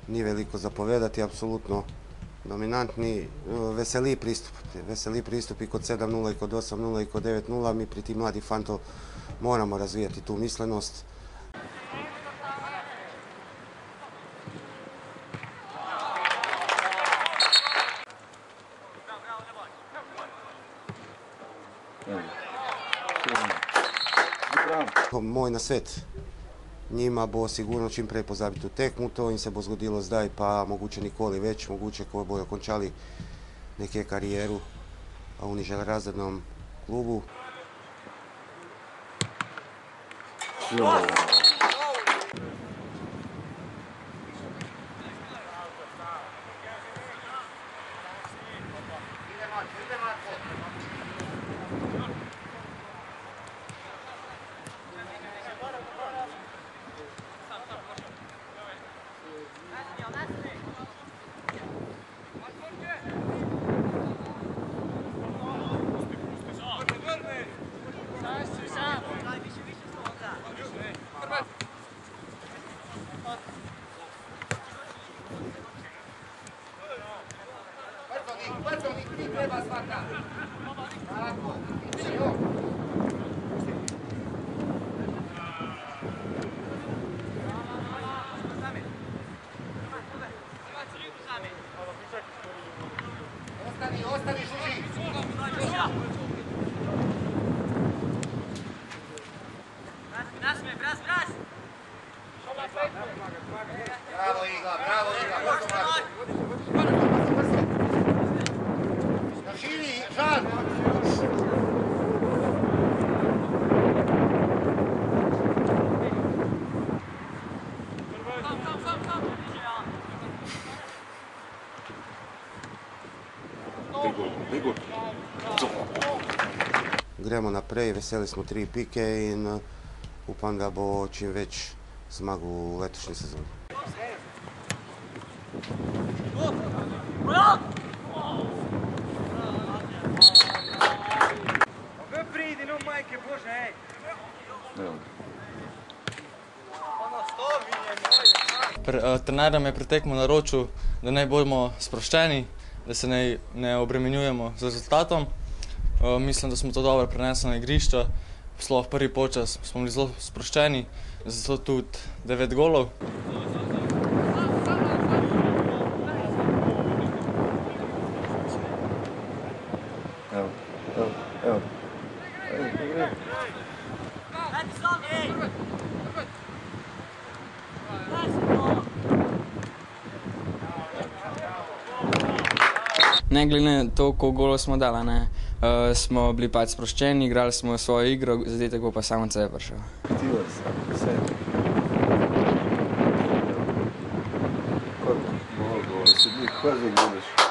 ni veliko zapovedati, apsolutno dominantni, veseli pristup i kod 7-0 i kod 8-0 i kod 9-0. Mi pri ti mladi fanto moramo razvijati tu mislenost. Moj nasvet njima bo sigurno čim prej pozabiti tu tekmu, to jim se bo zgodilo zdaj, pa mogoče nikoli več, mogoče ko bojo končali nekje karijeru v nižjerazrednom klubu. Ostani, Žuži! Bravo, Iga, bravo, Iga! Širi, Žan! Gremo naprej, veseli smo 3 pike in upam, da bo čim več zmag v letošnji sezoni. Pridi, no majke Bože, ej! Trener nam je pred tekmo naročil, da naj bomo sproščeni, da se ne obremenjujemo z rezultatom. Mislim, da smo to dobro prenesli na igrišče, sploh prvi polčas smo bili zelo sproščeni, zato tudi 9 golov. Ne glede na to, koliko golov smo dali, smo bili pač sproščeni, igrali smo svojo igro, zadetek bo pa samo od sebe prišel. Koliko? Gol. Se bi kar zagledaš.